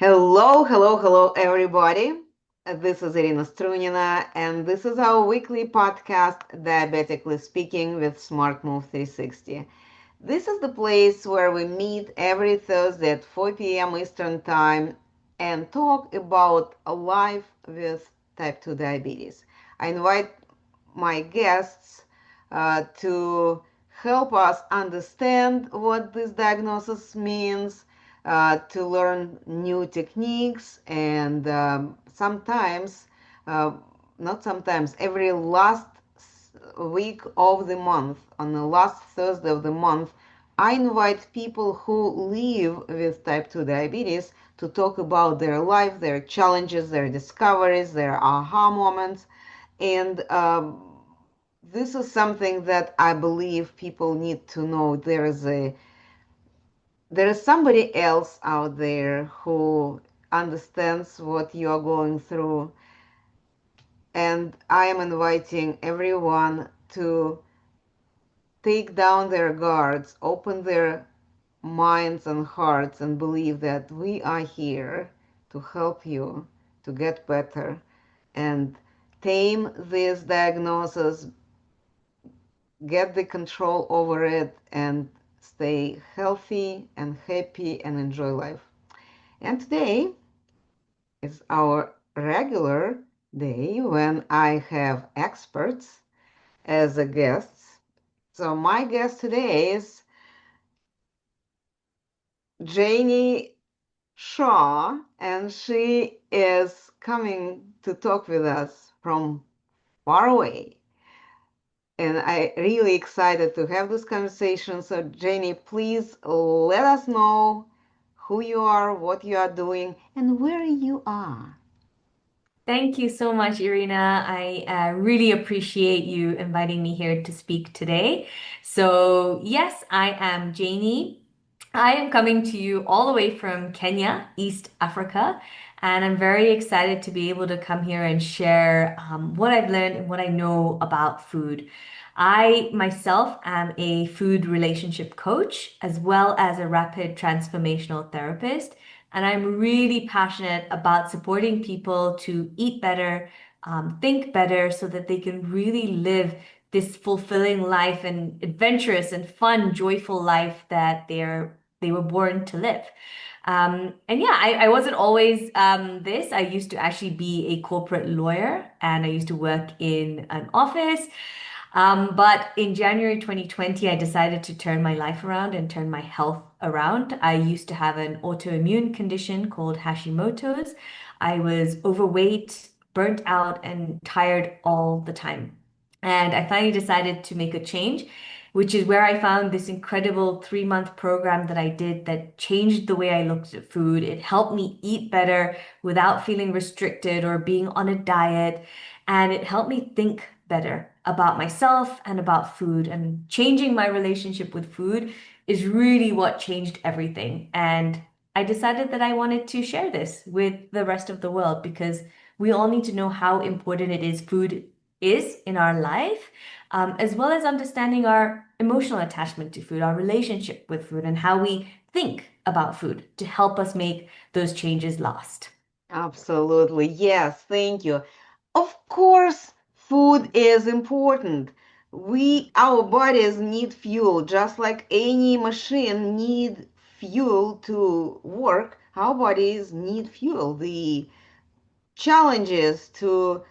Hello, hello, hello, everybody. This is Irina Strunina, and this is our weekly podcast, Diabetically Speaking with Smart Move 360. This is the place where we meet every Thursday at 4 p.m. Eastern Time and talk about life with type 2 diabetes. I invite my guests to help us understand what this diagnosis means, to learn new techniques, and sometimes, uh, not sometimes, every last week of the month, on the last Thursday of the month, I invite people who live with type 2 diabetes to talk about their life, their challenges, their discoveries, their aha moments. And this is something that I believe people need to know. There is somebody else out there who understands what you are going through, and I am inviting everyone to take down their guards, open their minds and hearts, and believe that we are here to help you to get better and tame this diagnosis, get the control over it, and stay healthy and happy and enjoy life. And today is our regular day when I have experts as a guests. So my guest today is Jaini Shah, and she is coming to talk with us from far away. And I really excited to have this conversation. So Jaini, please let us know who you are, what you are doing, and where you are. Thank you so much, Irina. I really appreciate you inviting me here to speak today. So, yes, I am Jaini. I am coming to you all the way from Kenya, East Africa, and I'm very excited to be able to come here and share what I've learned and what I know about food. I myself am a food relationship coach as well as a rapid transformational therapist. And I'm really passionate about supporting people to eat better, think better, so that they can really live this fulfilling life and adventurous and fun, joyful life that they were born to live. And yeah, I wasn't always this. I used to actually be a corporate lawyer and I used to work in an office. But in January 2020, I decided to turn my life around and turn my health around. I used to have an autoimmune condition called Hashimoto's. I was overweight, burnt out, and tired all the time. And I finally decided to make a change, which is where I found this incredible 3-month program that I did that changed the way I looked at food. It helped me eat better without feeling restricted or being on a diet. And it helped me think better about myself and about food. And changing my relationship with food is really what changed everything. And I decided that I wanted to share this with the rest of the world because we all need to know how important it is food is in our life, as well as understanding our emotional attachment to food, our relationship with food, and how we think about food to help us make those changes last. Absolutely. Yes, thank you. Of course, food is important. Our bodies need fuel, just like any machine need fuel to work. Our bodies need fuel. The challenges to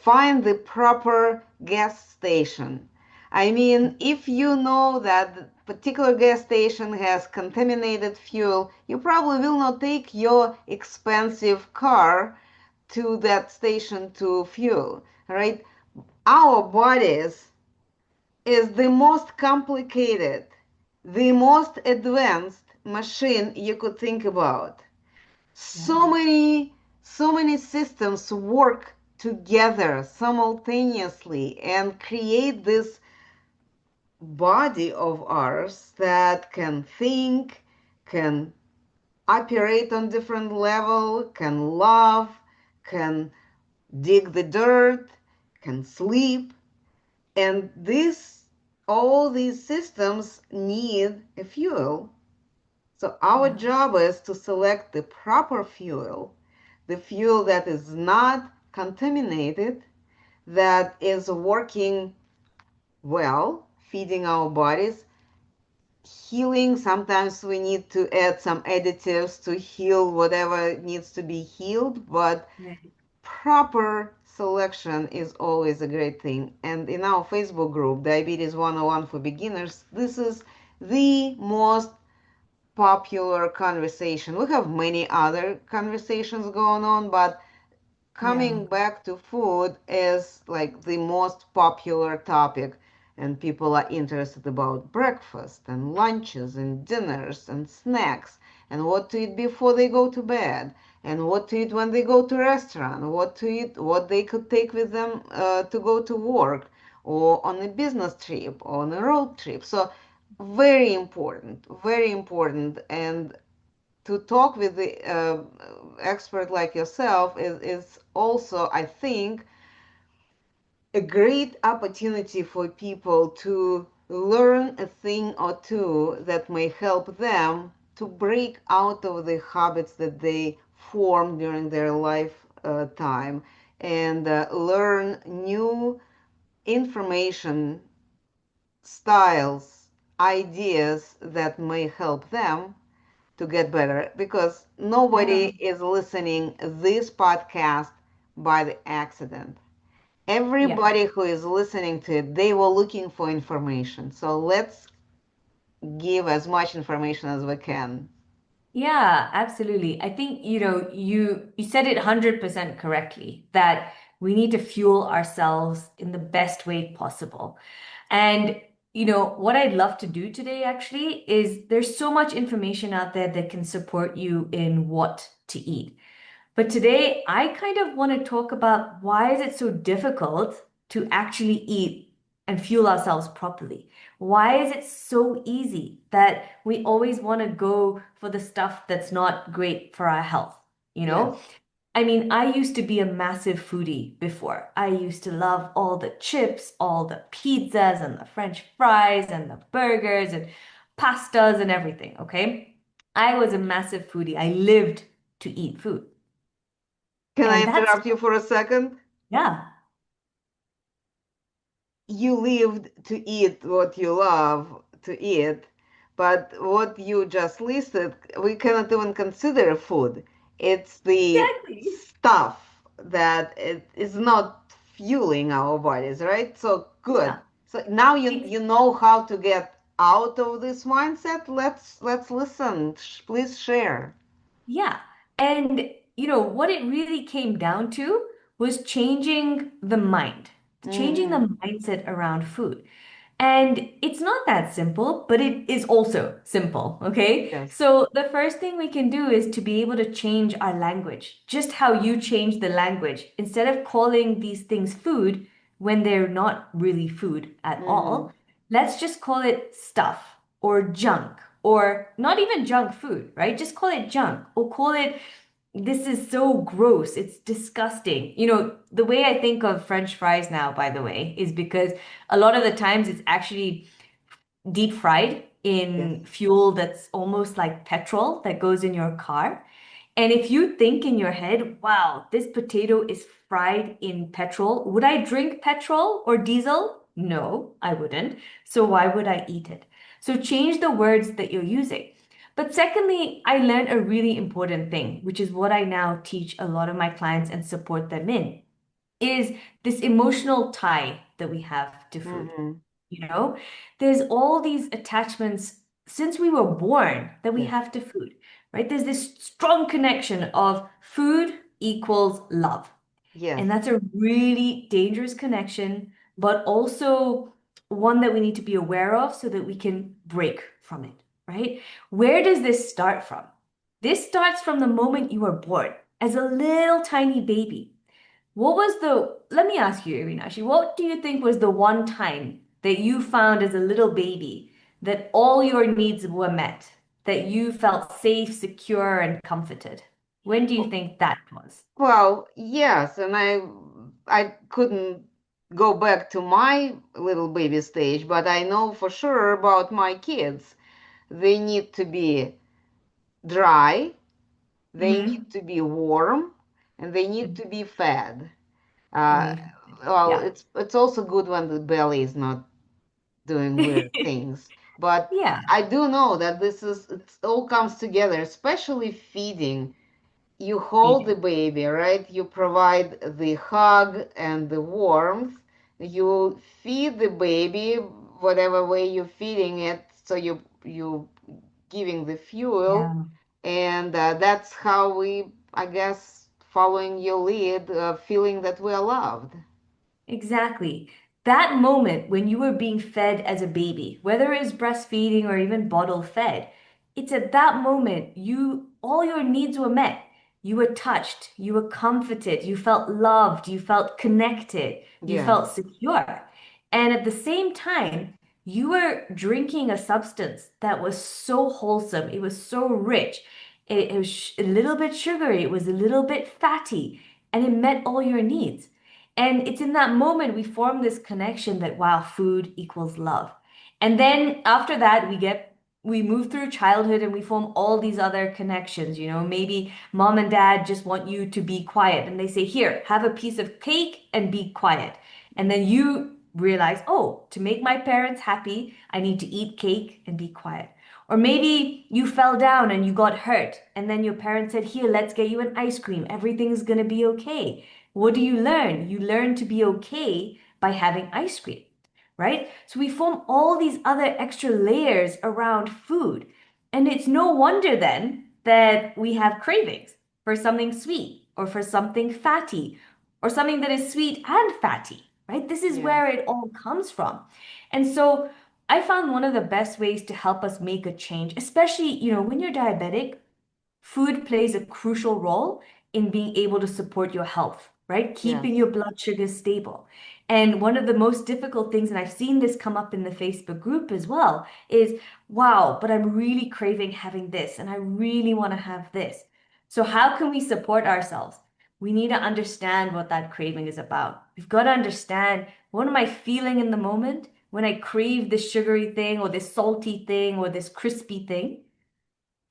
find the proper gas station. I mean, if you know that the particular gas station has contaminated fuel, you probably will not take your expensive car to that station to fuel, right? Our bodies is the most complicated, the most advanced machine you could think about. so Yeah. many so many systems work together simultaneously and create this body of ours that can think, can operate on different level, can love, can dig the dirt, can sleep, and this all these systems need a fuel. So our Yeah. job is to select the proper fuel, the fuel that is not contaminated, that is working well, feeding our bodies, healing. Sometimes we need to add some additives to heal whatever needs to be healed, but Right. proper selection is always a great thing. And in our Facebook group, Diabetes 101 for Beginners, this is the most popular conversation. We have many other conversations going on, but Yeah. coming back to food is like the most popular topic, and people are interested about breakfast and lunches and dinners and snacks and what to eat before they go to bed and what to eat when they go to restaurant, what to eat, what they could take with them to go to work or on a business trip or on a road trip. So very important. And to talk with the expert like yourself is also, I think, a great opportunity for people to learn a thing or two that may help them to break out of the habits that they form during their lifetime and learn new information, styles, ideas that may help them to get better, because nobody Yeah. is listening this podcast by the accident. Yeah. Everybody who is listening to it, they were looking for information. So let's give as much information as we can. Yeah, absolutely. I think, you said it 100% correctly that we need to fuel ourselves in the best way possible. And what I'd love to do today actually is there's so much information out there that can support you in what to eat. But today, I kind of want to talk about why is it so difficult to actually eat and fuel ourselves properly? Why is it so easy that we always want to go for the stuff that's not great for our health? You know, Yes. I mean, I used to be a massive foodie before. I used to love all the chips, all the pizzas and the French fries and the burgers and pastas and everything, okay? I was a massive foodie. I lived to eat food. Can I And that's, interrupt you for a second? yeah, You lived to eat what you love to eat, but what you just listed, we cannot even consider food. It's the exactly. stuff that it is not fueling our bodies, right? So good. Yeah. So now you Ex- you know how to get out of this mindset. Let's listen. Please share. Yeah. And, what it really came down to was changing the mind, changing Hmm. the mindset around food. And it's not that simple, but it is also simple, okay? Yes. So the first thing we can do is to be able to change our language, just how you change the language. Instead of calling these things food when they're not really food at Hmm. all, let's just call it stuff or junk or not even junk food, right? Just call it junk or call it this is so gross. It's disgusting. The way I think of French fries now, by the way, is because a lot of the times it's actually deep fried Yes. in fuel that's almost like petrol that goes in your car. And if you think in your head, wow, this potato is fried in petrol, would I drink petrol or diesel? No, I wouldn't. So why would I eat it? So change the words that you're using. But secondly, I learned a really important thing, which is what I now teach a lot of my clients and support them in, is this emotional tie that we have to food. Hmm. You know, there's all these attachments since we were born that we Yes. have to food, right? There's this strong connection of food equals love. Yes. And that's a really dangerous connection, but also one that we need to be aware of so that we can break from it, right? Where does this start from? This starts from the moment you were born as a little tiny baby. Let me ask you, Irinashi, what do you think was the one time that you found as a little baby that all your needs were met, that you felt safe, secure, and comforted? When do you think that was? Well, yes, and I couldn't go back to my little baby stage, but I know for sure about my kids. They need to be dry, they need Hmm. to be warm, and they need to be fed. Uh, Hmm. well, Yeah. it's also good when the belly is not doing weird things. But Yeah. I do know that it all comes together, especially feeding. You hold the Feeding. baby, right? You provide the hug and the warmth. You feed the baby whatever way you're feeding it, so you giving the fuel, Yeah. and that's how we, I guess, following your lead, feeling that we're loved. Exactly. That moment when you were being fed as a baby, whether it's breastfeeding or even bottle fed, it's at that moment all your needs were met. You were touched, you were comforted, you felt loved, you felt connected, you Yes, felt secure. And at the same time, you were drinking a substance that was so wholesome, it was so rich. It was a little bit sugary, it was a little bit fatty, and it met all your needs. And it's in that moment we form this connection that wow, food equals love. And then after that, we move through childhood and we form all these other connections. Maybe mom and dad just want you to be quiet and they say, here, have a piece of cake and be quiet. And then you realize, oh, to make my parents happy, I need to eat cake and be quiet. Or maybe you fell down and you got hurt, and then your parents said, here, let's get you an ice cream. Everything's gonna be okay. What do you learn? You learn to be okay by having ice cream, right? So we form all these other extra layers around food. And it's no wonder then that we have cravings for something sweet or for something fatty or something that is sweet and fatty, right? This is yes, where it all comes from. And so I found one of the best ways to help us make a change, especially, when you're diabetic, food plays a crucial role in being able to support your health, right? Keeping yes, your blood sugar stable. And one of the most difficult things, and I've seen this come up in the Facebook group as well, is wow, but I'm really craving having this and I really want to have this. So, how can we support ourselves? We need to understand what that craving is about. We've got to understand what am I feeling in the moment when I crave this sugary thing or this salty thing or this crispy thing.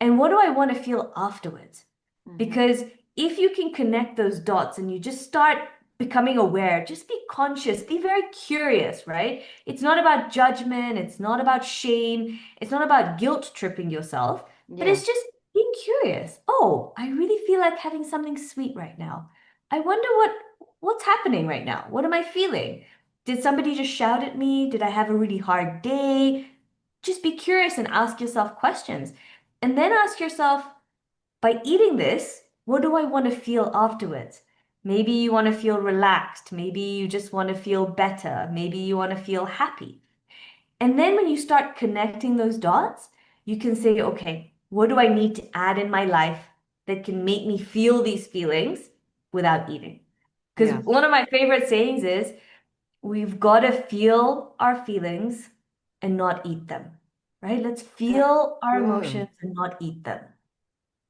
And what do I want to feel afterwards? hmm, Because if you can connect those dots and you just start becoming aware, just be conscious, be very curious, right? It's not about judgment, it's not about shame, it's not about guilt tripping yourself, but yes. it's just being curious. Oh, I really feel like having something sweet right now. I wonder what's happening right now. What am I feeling? Did somebody just shout at me? Did I have a really hard day? Just be curious and ask yourself questions. And then ask yourself, by eating this, what do I want to feel afterwards? Maybe you want to feel relaxed. Maybe you just want to feel better. Maybe you want to feel happy. And then when you start connecting those dots, you can say, okay, what do I need to add in my life that can make me feel these feelings without eating? Because Yes. one of my favorite sayings is, we've got to feel our feelings and not eat them, right? Let's That's feel our good. emotions and not eat them.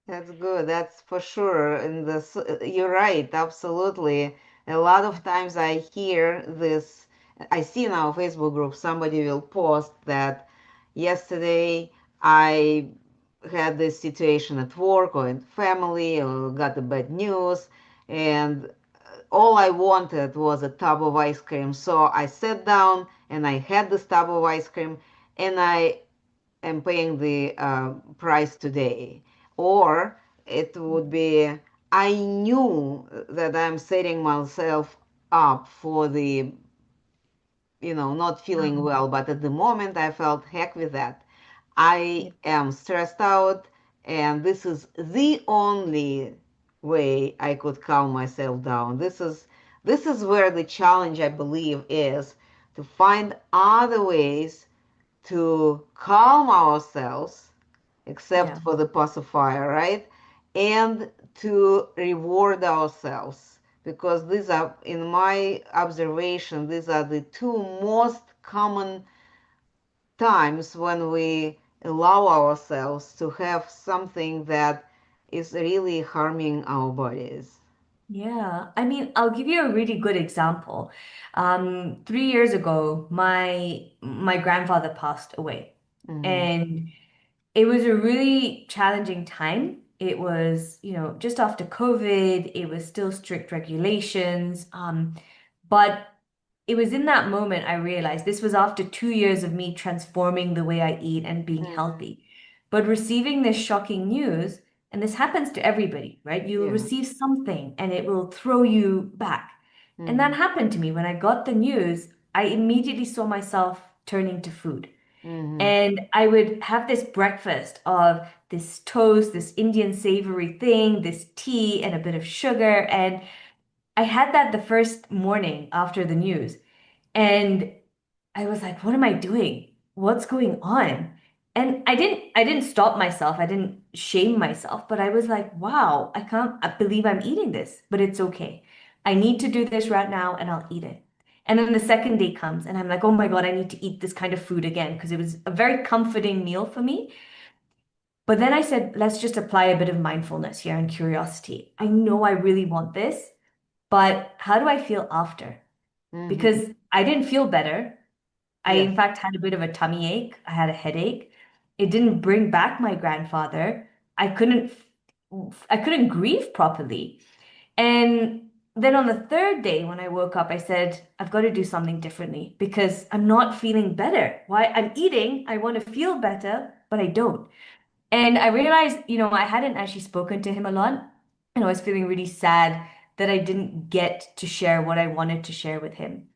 That's good. That's for sure. And you're right. Absolutely. A lot of times I hear this. I see in our Facebook group somebody will post that yesterday I had this situation at work or in family or got the bad news, and all I wanted was a tub of ice cream. So I sat down and I had this tub of ice cream, and I am paying the price today. Or it would be, I knew that I'm setting myself up for the, not feeling Um, well, but at the moment I felt heck with that. yeah, I am stressed out, and this is the only way I could calm myself down. This is where the challenge, I believe, is to find other ways to calm ourselves, except yeah, for the pacifier, right? And to reward ourselves. Because these are, in my observation, these are the two most common times when we allow ourselves to have something that is really harming our bodies. yeah. I mean, I'll give you a really good example. 3 years ago, my grandfather passed away, Hmm. and It was a really challenging time. It was, just after COVID, it was still strict regulations. But it was in that moment I realized this was after 2 years of me transforming the way I eat and being Mm-hmm. healthy. But receiving this shocking news, and this happens to everybody, right? You'll Yeah. receive something and it will throw you back. And Mm-hmm. that happened to me when I got the news. I immediately saw myself turning to food. Mm-hmm. And I would have this breakfast of this toast, this Indian savory thing, this tea, and a bit of sugar. And I had that the first morning after the news. And I was like, what am I doing? What's going on? And I didn't stop myself. I didn't shame myself, but I was like, wow, I can't believe I'm eating this, but it's okay. I need to do this right now and I'll eat it. And then the second day comes and I'm like, oh my God, I need to eat this kind of food again because it was a very comforting meal for me. But then I said, let's just apply a bit of mindfulness here and curiosity. I know I really want this, but how do I feel after? Mm-hmm. Because I didn't feel better. I, Yes. in fact, had a bit of a tummy ache. I had a headache. It didn't bring back my grandfather. I couldn't, I couldn't grieve properly. And then on the third day, when I woke up, I said, I've got to do something differently because I'm not feeling better. Why? I'm eating. I want to feel better, but I don't. And I realized, I hadn't actually spoken to him a lot. And I was feeling really sad that I didn't get to share what I wanted to share with him.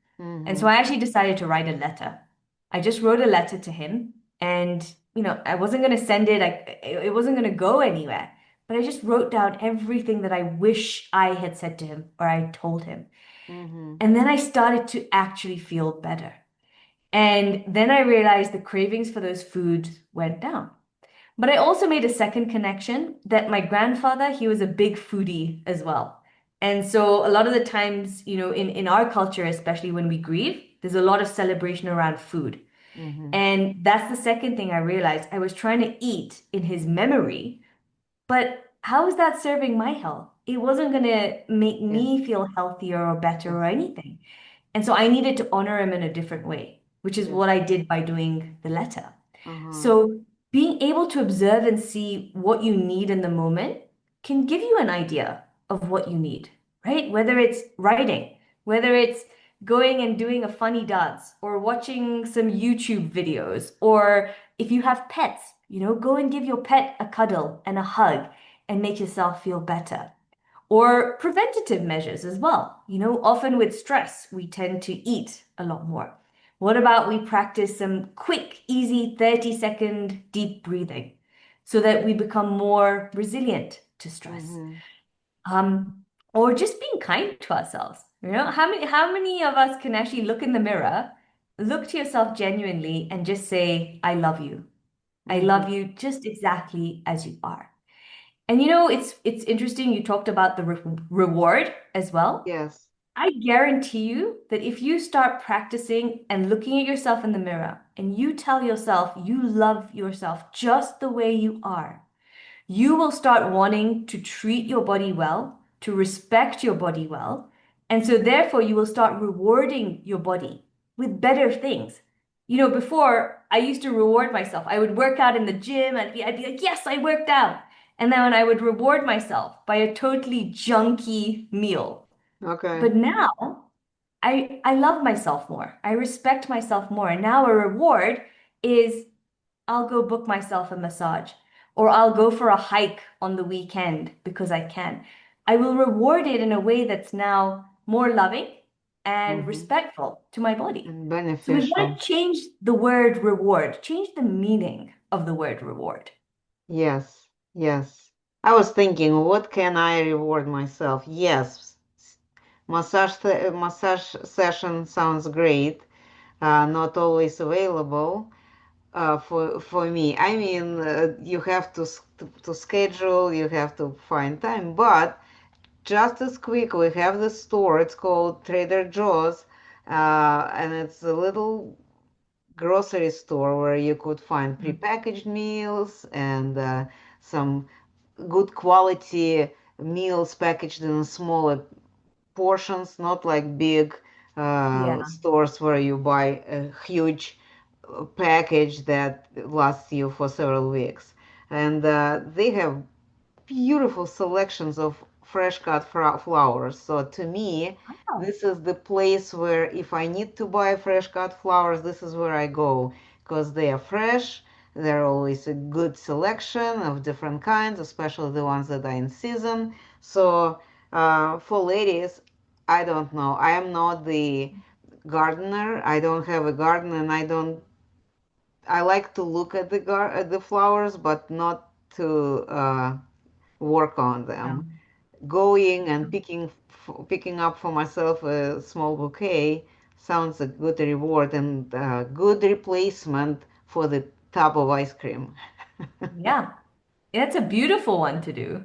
And Mm-hmm. so I actually decided to write a letter. I just wrote a letter to him and, I wasn't going to send it. It wasn't going to go anywhere. But I just wrote down everything that I wish I had said to him or I told him. Mm-hmm. And then I started to actually feel better. And then I realized the cravings for those foods went down. But I also made a second connection that my grandfather, he was a big foodie as well. And so a lot of the times, in our culture, especially when we grieve, there's a lot of celebration around food. Mm-hmm. And that's the second thing I realized. I was trying to eat in his memory, but how is that serving my health? It wasn't going to make Yes. me feel healthier or better Yes. or anything. And so I needed to honor him in a different way, which is Yes. what I did by doing the letter. Uh-huh. So being able to observe and see what you need in the moment can give you an idea of what you need, right? Whether it's writing, whether it's going and doing a funny dance or watching some YouTube videos, or if you have pets, go and give your pet a cuddle and a hug and make yourself feel better. Or preventative measures as well. Often with stress, we tend to eat a lot more. What about we practice some quick, easy 30-second deep breathing so that we become more resilient to stress? Mm-hmm. Um, or just being kind to ourselves. How many of us can actually look in the mirror, look to yourself genuinely, and just say, I love you. I Mm-hmm. love you just exactly as you are. And it's interesting you talked about the reward as well. Yes. I guarantee you that if you start practicing and looking at yourself in the mirror and you tell yourself you love yourself just the way you are, you will start wanting to treat your body well, to respect your body well. And so, therefore, you will start rewarding your body with better things. Before I used to reward myself, I would work out in the gym, I'd be like, yes, I worked out. And then I would reward myself by a totally junky meal. Okay. But now I love myself more. I respect myself more. And now a reward is I'll go book myself a massage, or I'll go for a hike on the weekend because I can. I will reward it in a way that's now more loving and Mm-hmm. respectful to my body. And So we want beneficial. to change the word reward, change the meaning of the word reward. Yes. Yes. I was thinking, what can I reward myself? Yes. Massage session sounds great. Not always available for me. I mean, you have to schedule, you have to find time, but just as quick, we have the store. It's called Trader Joe's, and it's a little grocery store where you could find Mm. prepackaged meals and some good quality meals packaged in smaller portions, not like big Yeah. stores where you buy a huge. package that lasts you for several weeks. And they have beautiful selections of fresh cut flowers. So to me, Oh, this is the place where if I need to buy fresh cut flowers, this is where I go because they are fresh. There are always a good selection of different kinds, especially the ones that are in season. So for ladies, I don't know. I am not the gardener. I don't have a garden, and I don't. I like to look at at the flowers, but not to work on yeah. them. Going and picking up for myself a small bouquet sounds a good reward and a good replacement for the tub of ice cream. Yeah. That's a beautiful one to do.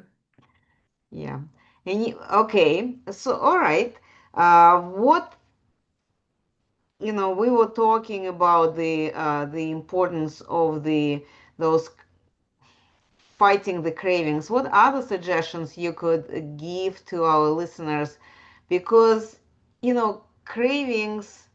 Yeah. Okay, so all right. What we were talking about the importance of the those fighting the cravings. What other suggestions you could give to our listeners? Because, cravings,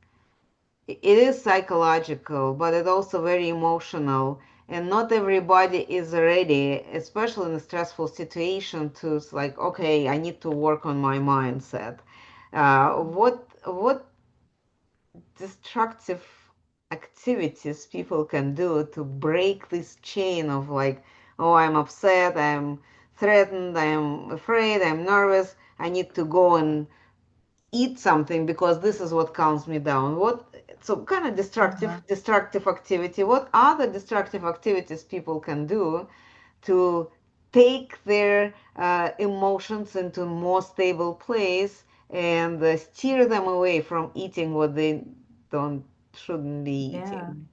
it is psychological, but it's also very emotional. And not everybody is ready, especially in a stressful situation, to like, okay, I need to work on my mindset. What destructive activities people can do to break this chain of like, oh, I'm upset, I'm threatened, I'm afraid, I'm nervous, I need to go and eat something because this is what calms me down. What so kind of Uh-huh. destructive activity? What other destructive activities people can do to take their emotions into a more stable place and steer them away from eating what they don't shouldn't be Yeah. eating.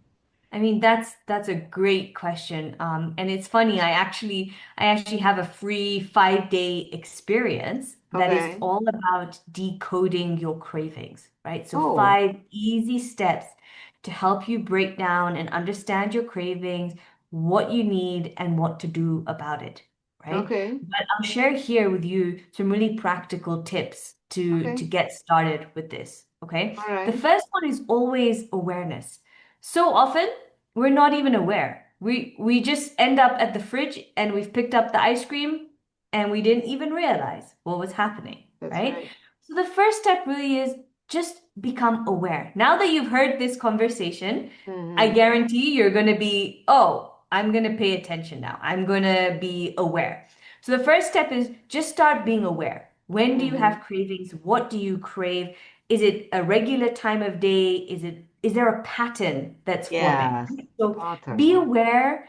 I mean, that's a great question. And it's funny, I actually have a free 5-day experience that is Okay. all about decoding your cravings, right? So Oh, 5 easy steps to help you break down and understand your cravings, what you need, and what to do about it, right? okay. But I'll share here with you some really practical tips to Okay. get started with this, okay? All The right. first one is always awareness. So often we're not even aware. We just end up at the fridge and we've picked up the ice cream and we didn't even realize what was happening, That's right? right. So the first step really is just become aware. Now that you've heard this conversation, I Mm-hmm. guarantee you're going to be, oh, I'm going to pay attention now. I'm going to be aware. So the first step is just start being aware. When do you Mm-hmm. have cravings? What do you crave? Is it a regular time of day? Is there a pattern that's forming? Yes. So be Pattern. aware,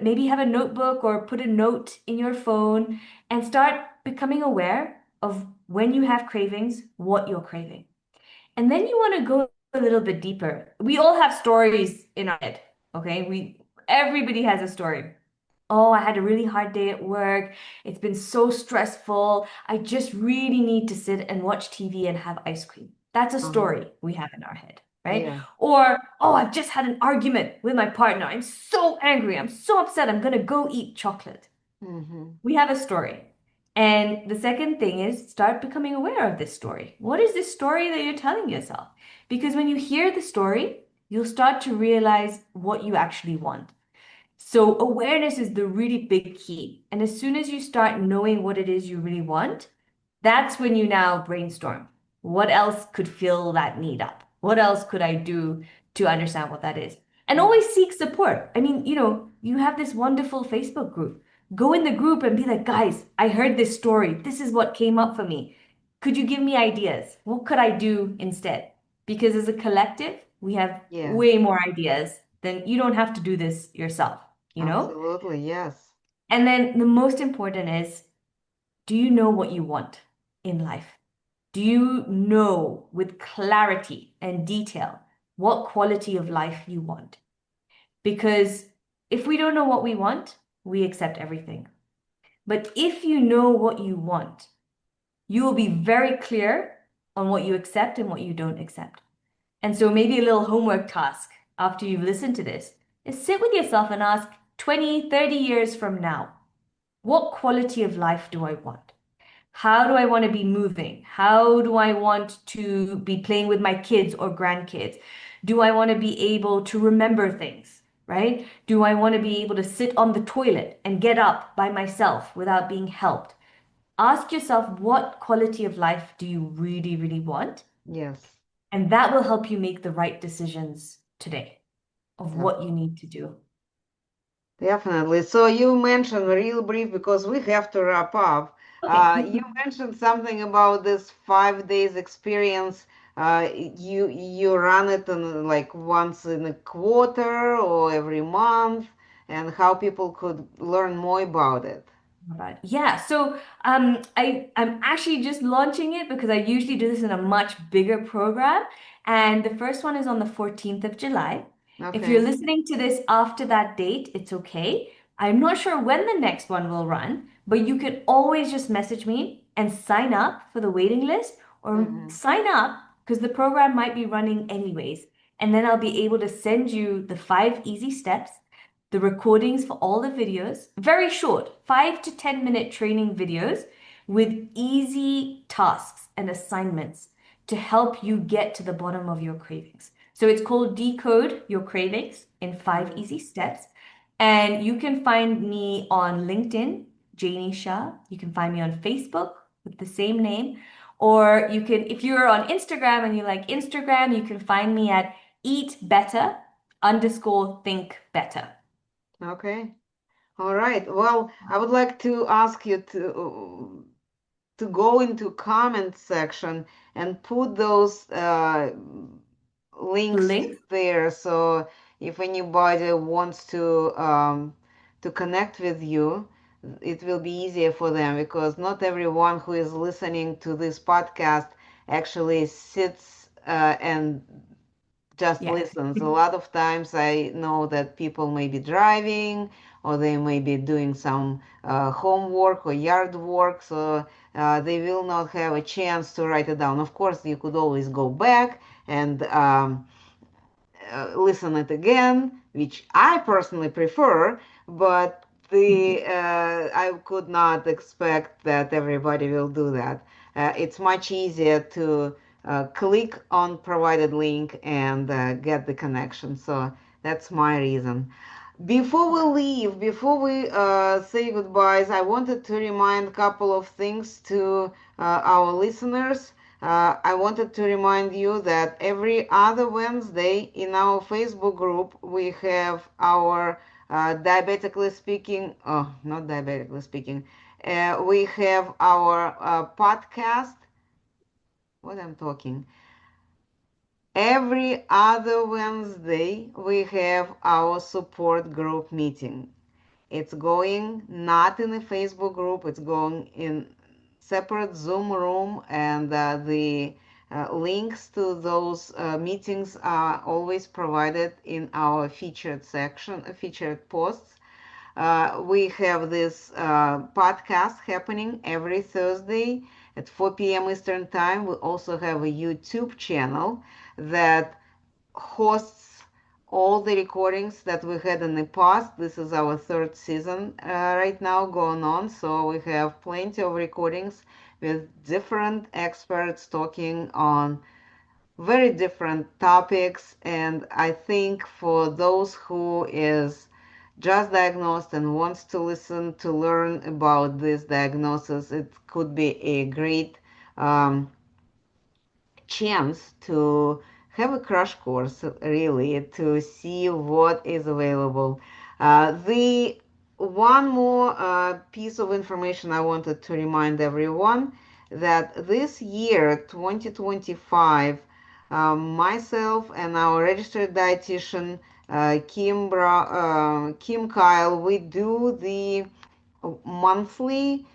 maybe have a notebook or put a note in your phone and start becoming aware of when you have cravings, what you're craving. And then you want to go a little bit deeper. We all have stories in our head, okay? Everybody has a story. Oh, I had a really hard day at work. It's been so stressful. I just really need to sit and watch TV and have ice cream. That's a Uh-huh. story we have in our head, right? Yeah. Or, oh, I've just had an argument with my partner. I'm so angry. I'm so upset. I'm gonna go eat chocolate. Mm-hmm. We have a story. And the second thing is start becoming aware of this story. What is this story that you're telling yourself? Because when you hear the story, you'll start to realize what you actually want. So awareness is the really big key. And as soon as you start knowing what it is you really want, that's when you now brainstorm. What else could fill that need up? What else could I do to understand what that is? And Mm. always seek support. I mean, you have this wonderful Facebook group. Go in the group and be like, guys, I heard this story. This is what came up for me. Could you give me ideas? What could I do instead? Because as a collective, we have Yes. way more ideas than you don't have to do this yourself, you know? Absolutely. Yes. And then the most important is, do you know what you want in life? Do you know with clarity and detail what quality of life you want? Because if we don't know what we want, we accept everything. But if you know what you want, you will be very clear on what you accept and what you don't accept. And so maybe a little homework task after you've listened to this is sit with yourself and ask 20, 30 years from now, what quality of life do I want? How do I want to be moving? How do I want to be playing with my kids or grandkids? Do I want to be able to remember things, right? Do I want to be able to sit on the toilet and get up by myself without being helped? Ask yourself, what quality of life do you really, really want? Yes. And that will help you make the right decisions today of Yep. what you need to do. Definitely. So you mentioned real brief because we have to wrap up. Okay. You mentioned something about this 5 days experience. You run it in like once in a quarter or every month, and how people could learn more about it. All right. Yeah, so I'm actually just launching it because I usually do this in a much bigger program. And the first one is on the 14th of July. If you're Okay. listening to this after that date, it's okay. I'm not sure when the next one will run, but you can always just message me and sign up for the waiting list or Mm-hmm. sign up because the program might be running anyways. And then I'll be able to send you the 5 easy steps, the recordings for all the videos, very short, 5 to 10 minute training videos with easy tasks and assignments to help you get to the bottom of your cravings. So it's called Decode Your Cravings in five Mm-hmm. easy steps. And you can find me on LinkedIn, Jaini Shah. You can find me on Facebook with the same name. Or you can, if you're on Instagram and you like Instagram, you can find me at eat better underscore think better. Okay. All right. Well, I would like to ask you to go into comment section and put those links Links. there. So if anybody wants to connect with you, it will be easier for them because not everyone who is listening to this podcast actually sits and just Yeah. listens. A lot of times I know that people may be driving or they may be doing some homework or yard work, so they will not have a chance to write it down. Of course, you could always go back and listen it again, which I personally prefer, but the I could not expect that everybody will do that. It's much easier to click on provided link and get the connection. So that's my reason. Before we leave, before we say goodbyes, I wanted to remind a couple of things to our listeners. I wanted to remind you that every other Wednesday in our Facebook group, we have our diabetically speaking, oh, not diabetically speaking, we have our podcast. What I'm talking? Every other Wednesday, we have our support group meeting. It's going not in a Facebook group, it's going in separate Zoom room, and the links to those meetings are always provided in our featured section, featured posts. We have this podcast happening every Thursday at 4 p.m. Eastern Time. We also have a YouTube channel that hosts all the recordings that we had in the past. This is our third season right now going on, so we have plenty of recordings with different experts talking on very different topics. And I think for those who is just diagnosed and wants to listen to learn about this diagnosis, it could be a great um, chance to have a crash course, really, to see what is available. The one more piece of information I wanted to remind everyone that this year, 2025, myself and our registered dietitian, Kim Kyle, we do the monthly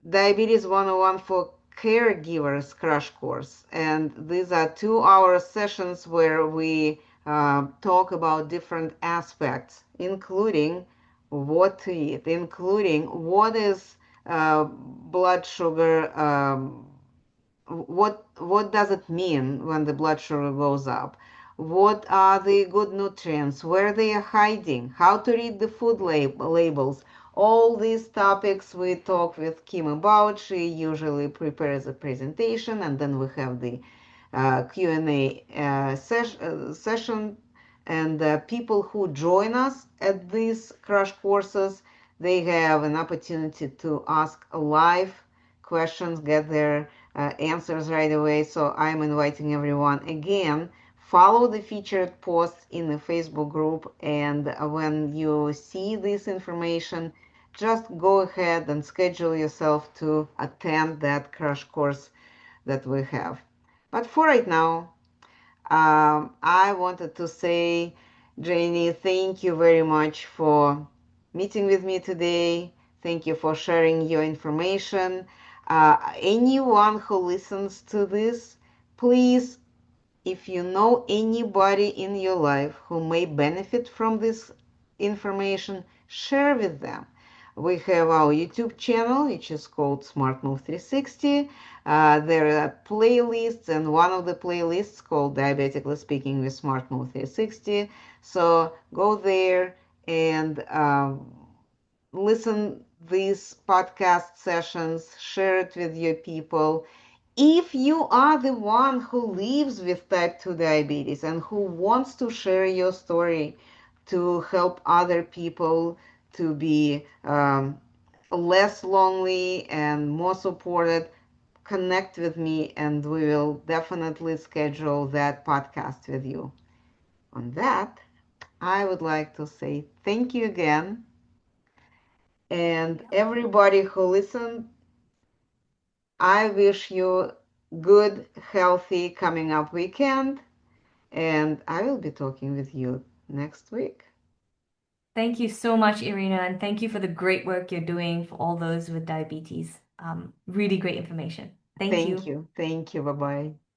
Diabetes 101 for Caregivers crash course. And these are 2 hour sessions where we talk about different aspects, including what to eat, including what is blood sugar, what does it mean when the blood sugar goes up? What are the good nutrients? Where they are hiding? How to read the food labels? All these topics we talk with Kim about. She usually prepares a presentation, and then we have the Q&A session, and people who join us at these crash courses, they have an opportunity to ask live questions, get their answers right away. So I'm inviting everyone again. Follow the featured posts in the Facebook group, and when you see this information, just go ahead and schedule yourself to attend that crash course that we have. But for right now, I wanted to say, Jaini, thank you very much for meeting with me today. Thank you for sharing your information. Anyone who listens to this, please, if you know anybody in your life who may benefit from this information, share with them. We have our YouTube channel, which is called Smart Move 360. There are playlists, and one of the playlists called Diabetically Speaking with Smart Move 360. So go there and listen these podcast sessions, share it with your people. If you are the one who lives with type 2 diabetes and who wants to share your story to help other people to be less lonely and more supported, connect with me and we will definitely schedule that podcast with you. On that, I would like to say thank you again. And everybody who listened, I wish you good, healthy coming up weekend. And I will be talking with you next week. Thank you so much, Irina, and thank you for the great work you're doing for all those with diabetes. Really great information. Thank Thank you. you. Thank you. Bye bye.